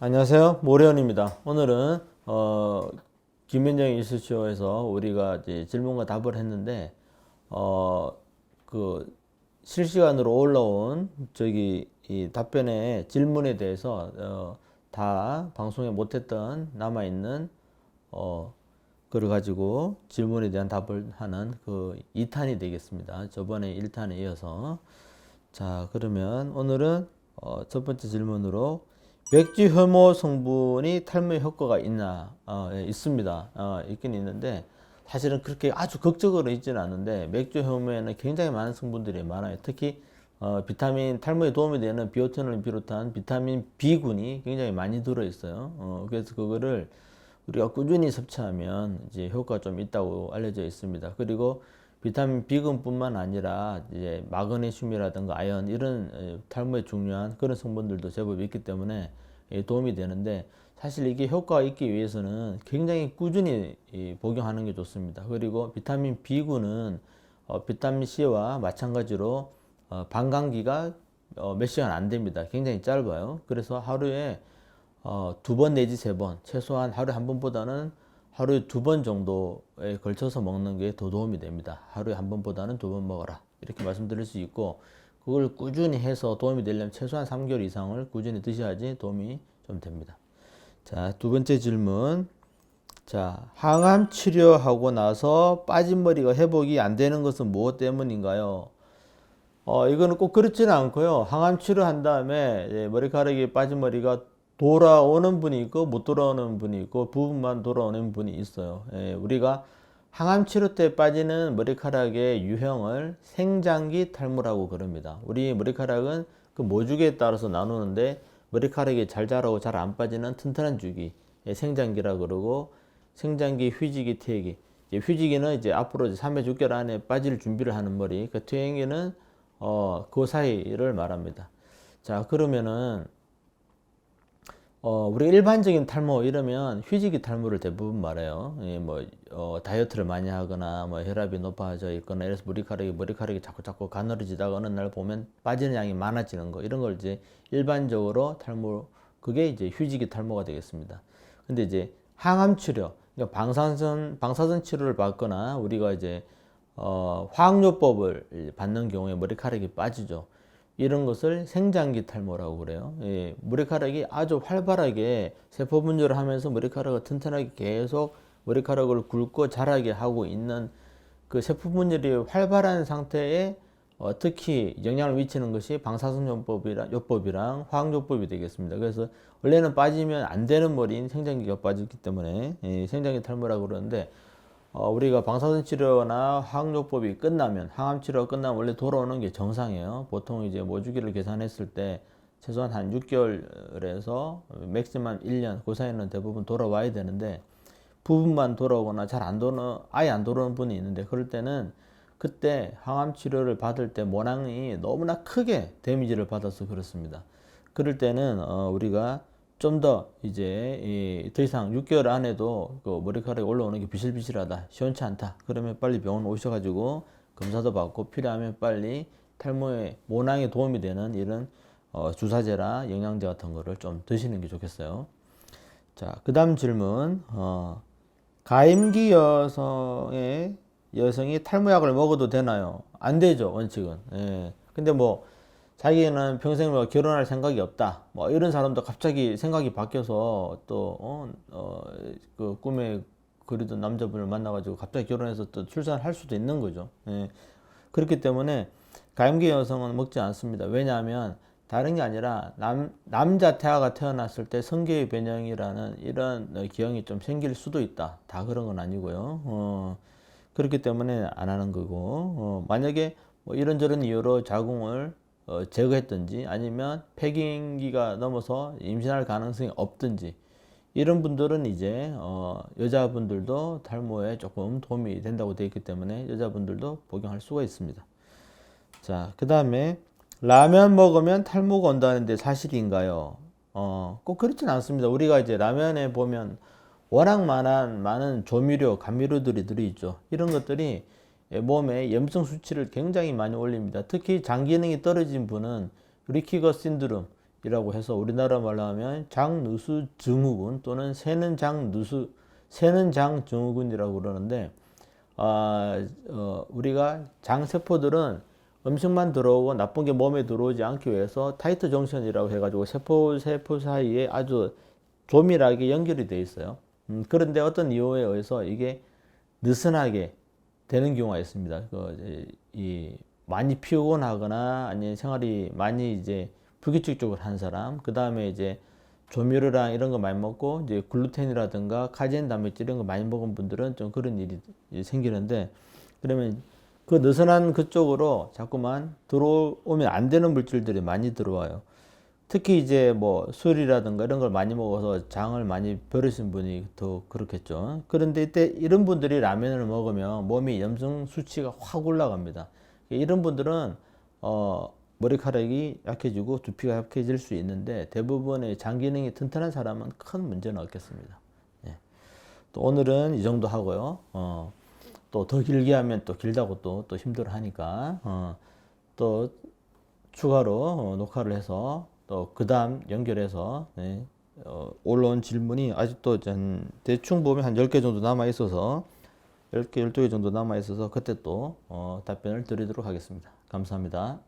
안녕하세요. 모래원입니다. 오늘은 김현정의 이슈쇼에서 우리가 이제 질문과 답을 했는데 그 실시간으로 올라온 이 답변의 질문에 대해서 다 방송에 못했던 남아 있는 그걸 가지고 질문에 대한 답을 하는 그 2탄이 되겠습니다. 저번에 1탄에 이어서. 자, 그러면 오늘은 첫 번째 질문으로 맥주 효모 성분이 탈모에 효과가 있나? 예, 있습니다. 있긴 있는데 사실은 그렇게 아주 극적으로 있지는 않은데 맥주 효모에는 굉장히 많은 성분들이 많아요. 특히 비타민 탈모에 도움이 되는 비오틴을 비롯한 비타민 B군이 굉장히 많이 들어 있어요. 그래서 그거를 우리가 꾸준히 섭취하면 이제 효과가 좀 있다고 알려져 있습니다. 그리고 비타민 B군뿐만 아니라 이제 마그네슘이라든가 아연 이런 탈모에 중요한 그런 성분들도 제법 있기 때문에 도움이 되는데 사실 이게 효과가 있기 위해서는 굉장히 꾸준히 복용하는 게 좋습니다. 그리고 비타민 B군은 비타민 C와 마찬가지로 반감기가 몇 시간 안 됩니다. 굉장히 짧아요. 그래서 하루에 2번 내지 3번, 최소한 하루에 한 번보다는 하루에 2번 정도에 걸쳐서 먹는 게 더 도움이 됩니다. 하루에 한 번보다는 2번 먹어라. 이렇게 말씀드릴 수 있고, 그걸 꾸준히 해서 도움이 되려면 최소한 3개월 이상을 꾸준히 드셔야지 도움이 좀 됩니다. 자, 두 번째 질문. 자, 항암 치료하고 나서 빠진 머리가 회복이 안 되는 것은 무엇 때문인가요? 이거는 꼭 그렇지는 않고요. 항암 치료한 다음에 머리카락이 빠진 머리가 돌아오는 분이 있고 못 돌아오는 분이 있고 부분만 돌아오는 분이 있어요. 우리가 항암 치료 때 빠지는 머리카락의 유형을 생장기 탈모라고 그럽니다. 우리 머리카락은 그 모주기에 따라서 나누는데 머리카락이 잘 자라고 잘 안 빠지는 튼튼한 주기 생장기라 그러고 생장기, 휴지기, 퇴행기. 휴지기는 이제 앞으로 3회 6개월 안에 빠질 준비를 하는 머리. 그 퇴행기는 그 사이를 말합니다. 자, 그러면은 우리가 일반적인 탈모 이러면 휴지기 탈모를 대부분 말해요. 다이어트를 많이 하거나 뭐 혈압이 높아져 있거나 이래서 머리카락이 자꾸 가늘어지다가 어느 날 보면 빠지는 양이 많아지는 거 이런 걸 이제 일반적으로 탈모 그게 이제 휴지기 탈모가 되겠습니다. 근데 이제 항암 치료, 그러니까 방사선 치료를 받거나 우리가 이제 화학요법을 받는 경우에 머리카락이 빠지죠. 이런 것을 생장기 탈모라고 그래요. 머리카락이 아주 활발하게 세포 분열을 하면서 머리카락을 튼튼하게 계속 머리카락을 굵고 자라게 하고 있는 그 세포 분열이 활발한 상태에 특히 영향을 미치는 것이 방사선 요법이랑 화학요법이 되겠습니다. 그래서 원래는 빠지면 안 되는 머리인 생장기가 빠졌기 때문에 생장기 탈모라고 그러는데 우리가 방사선 치료나 화학요법이 끝나면, 항암 치료가 끝나면 원래 돌아오는 게 정상이에요. 보통 이제 모주기를 계산했을 때 최소한 한 6개월에서 맥시멈 1년, 그 사이는 대부분 돌아와야 되는데, 부분만 돌아오거나 아예 안 돌아오는 분이 있는데, 그럴 때는 그때 항암 치료를 받을 때 모낭이 너무나 크게 데미지를 받아서 그렇습니다. 그럴 때는 우리가 좀 더 이제 더 이상 6개월 안에도 그 머리카락이 올라오는 게 비실비실하다, 시원치 않다. 그러면 빨리 병원 오셔가지고 검사도 받고 필요하면 빨리 탈모에 모낭에 도움이 되는 이런 주사제나 영양제 같은 거를 좀 드시는 게 좋겠어요. 자, 그 다음 질문. 가임기 여성이 탈모약을 먹어도 되나요? 안 되죠, 원칙은. 예. 근데 뭐 자기는 평생 뭐 결혼할 생각이 없다. 뭐 이런 사람도 갑자기 생각이 바뀌어서 그 꿈에 그리던 남자분을 만나가지고 갑자기 결혼해서 또 출산할 수도 있는 거죠. 예. 그렇기 때문에 가임기 여성은 먹지 않습니다. 왜냐하면 다른 게 아니라 남자 태아가 태어났을 때 성교의 변형이라는 이런 기형이 좀 생길 수도 있다. 다 그런 건 아니고요. 그렇기 때문에 안 하는 거고, 만약에 뭐 이런저런 이유로 자궁을 제거했든지 아니면 폐경기가 넘어서 임신할 가능성이 없든지 이런 분들은 이제 여자분들도 탈모에 조금 도움이 된다고 되어 있기 때문에 여자분들도 복용할 수가 있습니다. 자, 그 다음에 라면 먹으면 탈모가 온다는데 사실인가요? 꼭 그렇진 않습니다. 우리가 이제 라면에 보면 워낙 많은 조미료, 감미료들이 들어있죠. 이런 것들이 몸에 염증 수치를 굉장히 많이 올립니다. 특히 장 기능이 떨어진 분은 리키거 신드롬, 이라고 해서 우리나라 말로 하면 장누수 증후군 또는 새는 장 증후군이라고 그러는데, 우리가 장세포들은 음식만 들어오고 나쁜 게 몸에 들어오지 않기 위해서 타이트 정션이라고 해가지고 세포 사이에 아주 조밀하게 연결이 돼 있어요. 그런데 어떤 이유에 의해서 이게 느슨하게 되는 경우가 있습니다. 많이 피곤하거나 아니면 생활이 많이 이제 불규칙적으로 한 사람, 그 다음에 이제 조미료랑 이런 거 많이 먹고 이제 글루텐이라든가 카제인 단백질 이런 거 많이 먹은 분들은 좀 그런 일이 생기는데, 그러면 그 느슨한 그쪽으로 자꾸만 들어오면 안 되는 물질들이 많이 들어와요. 특히 이제 뭐 술이라든가 이런 걸 많이 먹어서 장을 많이 버리신 분이 더 그렇겠죠. 그런데 이때 이런 분들이 라면을 먹으면 몸이 염증 수치가 확 올라갑니다. 이런 분들은 머리카락이 약해지고 두피가 약해질 수 있는데, 대부분의 장 기능이 튼튼한 사람은 큰 문제는 없겠습니다. 예. 또 오늘은 이 정도 하고요. 또 더 길게 하면 또 길다고 또 힘들어 하니까, 또 추가로 녹화를 해서 또 그 다음 연결해서, 네, 올라온 질문이 아직도 대충 보면 한 10개 정도 남아 있어서 10개, 12개 정도 남아 있어서 그때 또 답변을 드리도록 하겠습니다. 감사합니다.